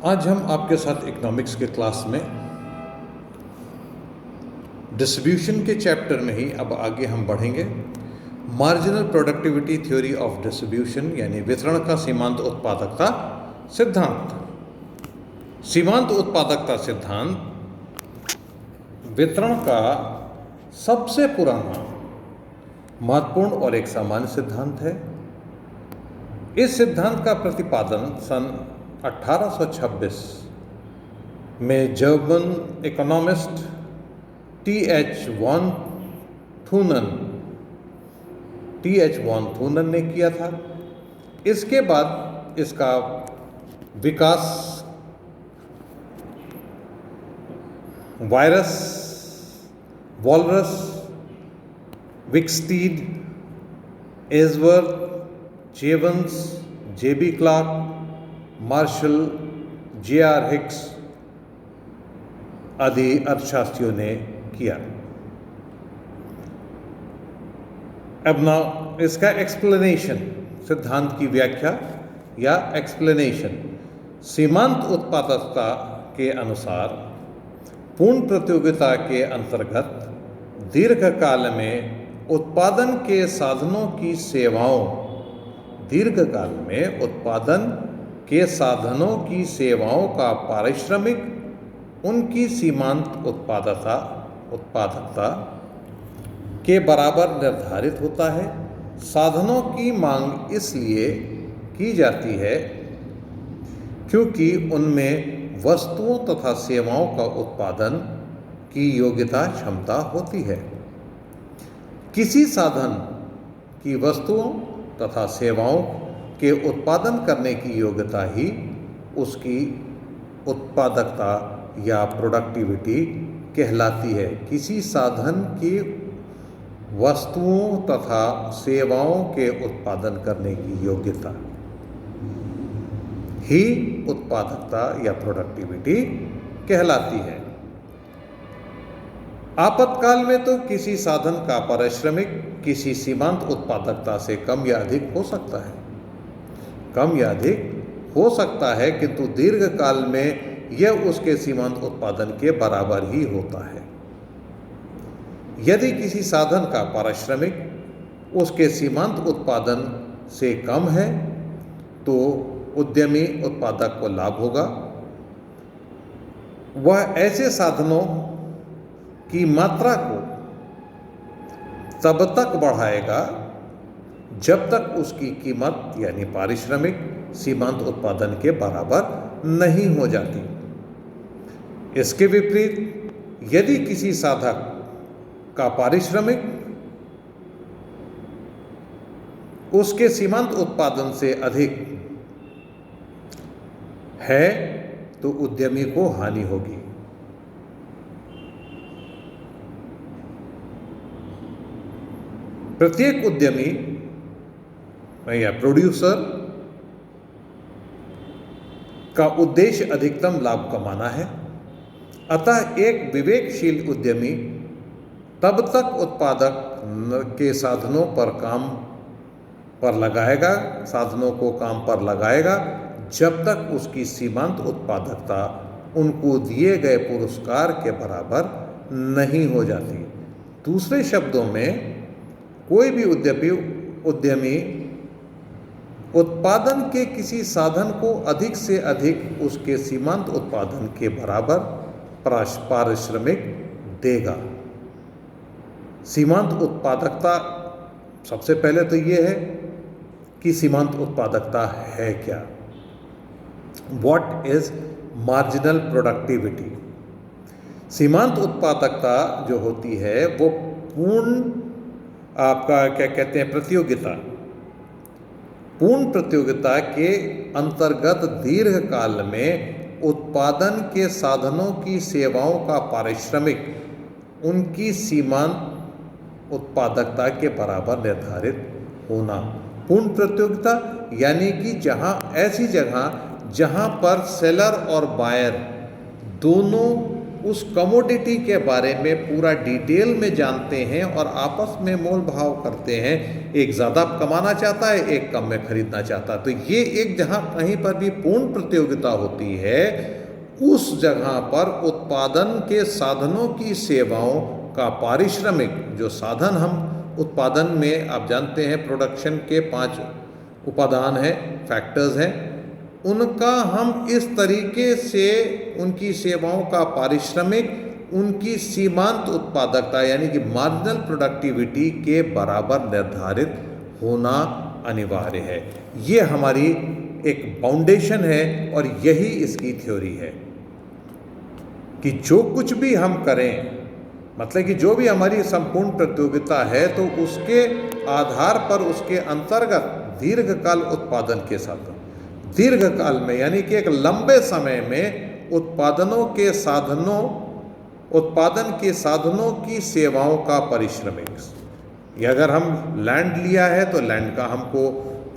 आज हम आपके साथ इकोनॉमिक्स के क्लास में डिस्ट्रीब्यूशन के चैप्टर में ही अब आगे हम बढ़ेंगे। Marginal productivity theory of distribution यानी वितरण का सीमांत उत्पादकता सिद्धांत। सीमांत उत्पादकता सिद्धांत वितरण का सबसे पुराना, महत्वपूर्ण और एक सामान्य सिद्धांत है। इस सिद्धांत का प्रतिपादन सन 1826 में German economist T H. Von Thunen ने किया था। इसके बाद इसका विकास Walras, Wicksteed, Edgeworth, Jevons, J B. Clark, Marshall, J R. Hicks आदि अर्थशास्त्रियों ने किया। अब ना इसका एक्सप्लेनेशन, सिद्धांत की व्याख्या या एक्सप्लेनेशन। सीमांत उत्पादकता के अनुसार पूर्ण प्रतियोगिता के अंतर्गत दीर्घकाल में उत्पादन के साधनों की सेवाओं दीर्घकाल में उत्पादन के साधनों की सेवाओं का पारिश्रमिक उनकी सीमांत उत्पादकता के बराबर निर्धारित होता है। साधनों की मांग इसलिए की जाती है क्योंकि उनमें वस्तुओं तथा सेवाओं का उत्पादन की योग्यता क्षमता होती है। किसी साधन की वस्तुओं तथा सेवाओं के उत्पादन करने की योग्यता ही उसकी उत्पादकता या प्रोडक्टिविटी कहलाती है। किसी साधन की वस्तुओं तथा सेवाओं के उत्पादन करने की योग्यता ही उत्पादकता या प्रोडक्टिविटी कहलाती है। आपातकाल में तो किसी साधन का पारिश्रमिक किसी सीमांत उत्पादकता से कम या अधिक हो सकता है, किंतु दीर्घकाल में यह उसके सीमांत उत्पादन के बराबर ही होता है। यदि किसी साधन का पारिश्रमिक उसके सीमांत उत्पादन से कम है तो उद्यमी उत्पादक को लाभ होगा। वह ऐसे साधनों की मात्रा को तब तक बढ़ाएगा जब तक उसकी कीमत यानी पारिश्रमिक सीमांत उत्पादन के बराबर नहीं हो जाती। इसके विपरीत यदि किसी साधक का पारिश्रमिक उसके सीमांत उत्पादन से अधिक है तो उद्यमी को हानि होगी। प्रत्येक उद्यमी या प्रोड्यूसर का उद्देश्य अधिकतम लाभ कमाना है। अतः एक विवेकशील उद्यमी तब तक उत्पादक के साधनों को काम पर लगाएगा जब तक उसकी सीमांत उत्पादकता उनको दिए गए पुरस्कार के बराबर नहीं हो जाती। दूसरे शब्दों में, कोई भी उद्यमी उत्पादन के किसी साधन को अधिक से अधिक उसके सीमांत उत्पादन के बराबर पारिश्रमिक देगा। सीमांत उत्पादकता, सबसे पहले तो ये है कि सीमांत उत्पादकता है क्या। What is marginal productivity? सीमांत उत्पादकता जो होती है वो पूर्ण प्रतियोगिता के अंतर्गत दीर्घकाल में उत्पादन के साधनों की सेवाओं का पारिश्रमिक उनकी सीमांत उत्पादकता के बराबर निर्धारित होना। पूर्ण प्रतियोगिता यानी कि ऐसी जगह जहां पर सेलर और बायर दोनों उस कमोडिटी के बारे में पूरा डिटेल में जानते हैं और आपस में मोल भाव करते हैं। एक ज़्यादा कमाना चाहता है, एक कम में खरीदना चाहता है। तो ये एक जहाँ कहीं पर भी पूर्ण प्रतियोगिता होती है, उस जगह पर उत्पादन के साधनों की सेवाओं का पारिश्रमिक, जो साधन हम उत्पादन में आप जानते हैं प्रोडक्शन के 5 उपादान हैं, फैक्टर्स हैं, उनका हम इस तरीके से उनकी सेवाओं का पारिश्रमिक उनकी सीमांत उत्पादकता यानी कि मार्जिनल प्रोडक्टिविटी के बराबर निर्धारित होना अनिवार्य है। ये हमारी एक फाउंडेशन है और यही इसकी थ्योरी है कि जो कुछ भी हम करें, मतलब कि जो भी हमारी संपूर्ण प्रतियोगिता है, तो उसके आधार पर उसके अंतर्गत दीर्घकाल उत्पादन के साथ, दीर्घकाल में यानी कि एक लंबे समय में उत्पादन के साधनों की सेवाओं का पारिश्रमिक। ये अगर हम लैंड लिया है तो लैंड का हमको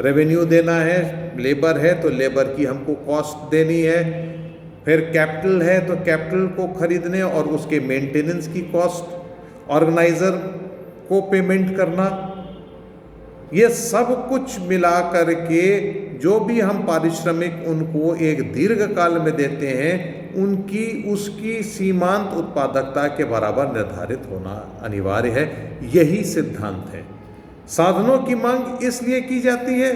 रेवेन्यू देना है, लेबर है तो लेबर की हमको कॉस्ट देनी है, फिर कैपिटल है तो कैपिटल को खरीदने और उसके मेंटेनेंस की कॉस्ट, ऑर्गेनाइजर को पेमेंट करना, ये सब कुछ मिला करके जो भी हम पारिश्रमिक उनको एक दीर्घ काल में देते हैं, उनकी उसकी सीमांत उत्पादकता के बराबर निर्धारित होना अनिवार्य है। यही सिद्धांत है। साधनों की मांग इसलिए की जाती है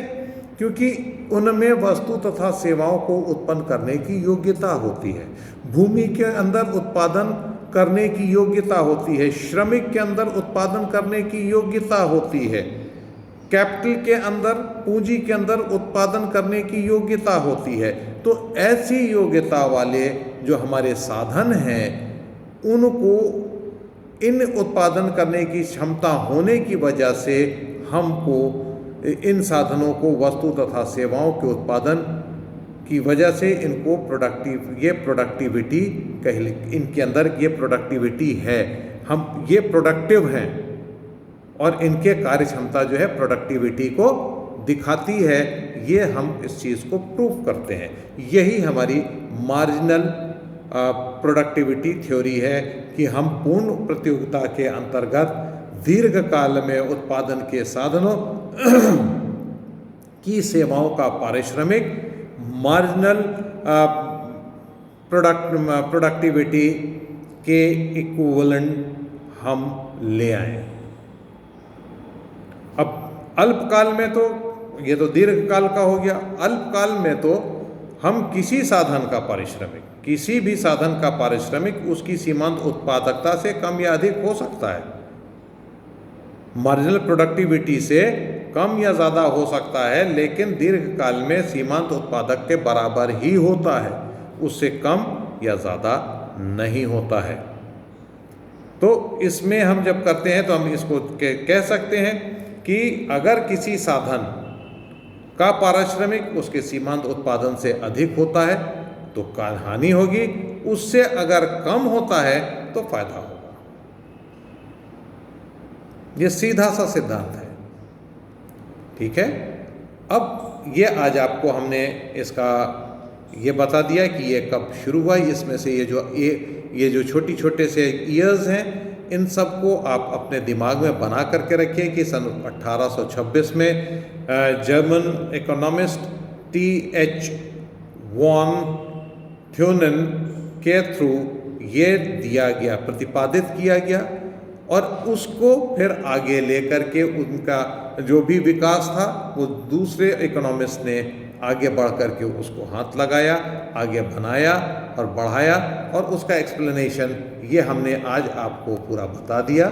क्योंकि उनमें वस्तु तथा सेवाओं को उत्पन्न करने की योग्यता होती है। भूमि के अंदर उत्पादन करने की योग्यता होती है, श्रमिक के अंदर उत्पादन करने की योग्यता होती है, कैपिटल के अंदर, पूंजी के अंदर उत्पादन करने की योग्यता होती है। तो ऐसी योग्यता वाले जो हमारे साधन हैं, उनको इन उत्पादन करने की क्षमता होने की वजह से हमको इन साधनों को वस्तु तथा सेवाओं के उत्पादन की वजह से इनको प्रोडक्टिविटी इनके अंदर ये प्रोडक्टिविटी है, हम ये प्रोडक्टिव हैं और इनके कार्य क्षमता जो है प्रोडक्टिविटी को दिखाती है। ये हम इस चीज़ को प्रूव करते हैं। यही हमारी मार्जिनल प्रोडक्टिविटी थ्योरी है कि हम पूर्ण प्रतियोगिता के अंतर्गत दीर्घ काल में उत्पादन के साधनों की सेवाओं का पारिश्रमिक मार्जिनल प्रोडक्टिविटी के इक्विवेलेंट हम ले आए। अब अल्पकाल में तो ये तो दीर्घकाल का हो गया, अल्पकाल में तो हम किसी भी साधन का पारिश्रमिक उसकी सीमांत उत्पादकता से कम या अधिक हो सकता है, मार्जिनल प्रोडक्टिविटी से कम या ज़्यादा हो सकता है, लेकिन दीर्घकाल में सीमांत उत्पादक के बराबर ही होता है, उससे कम या ज़्यादा नहीं होता है। तो इसमें हम जब करते हैं तो हम इसको कह सकते हैं कि अगर किसी साधन का पारिश्रमिक उसके सीमांत उत्पादन से अधिक होता है तो हानि होगी, उससे अगर कम होता है तो फायदा होगा। ये सीधा सा सिद्धांत है। ठीक है, अब ये आज आपको हमने इसका ये बता दिया कि ये कब शुरू हुआ। इसमें से ये जो छोटे छोटे से ईयर्स हैं, इन सब को आप अपने दिमाग में बना करके रखिए कि सन 1826 में German economist T.H. Von Thunen के थ्रू ये दिया गया, प्रतिपादित किया गया और उसको फिर आगे लेकर के उनका जो भी विकास था वो दूसरे इकोनॉमिस्ट ने आगे बढ़ कर के उसको हाथ लगाया, आगे बनाया और बढ़ाया, और उसका एक्सप्लेनेशन ये हमने आज आपको पूरा बता दिया।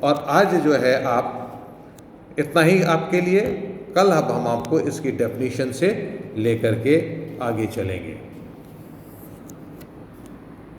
और आज जो है आप इतना ही आपके लिए, कल अब हम आपको इसकी डेफिनेशन से लेकर के आगे चलेंगे।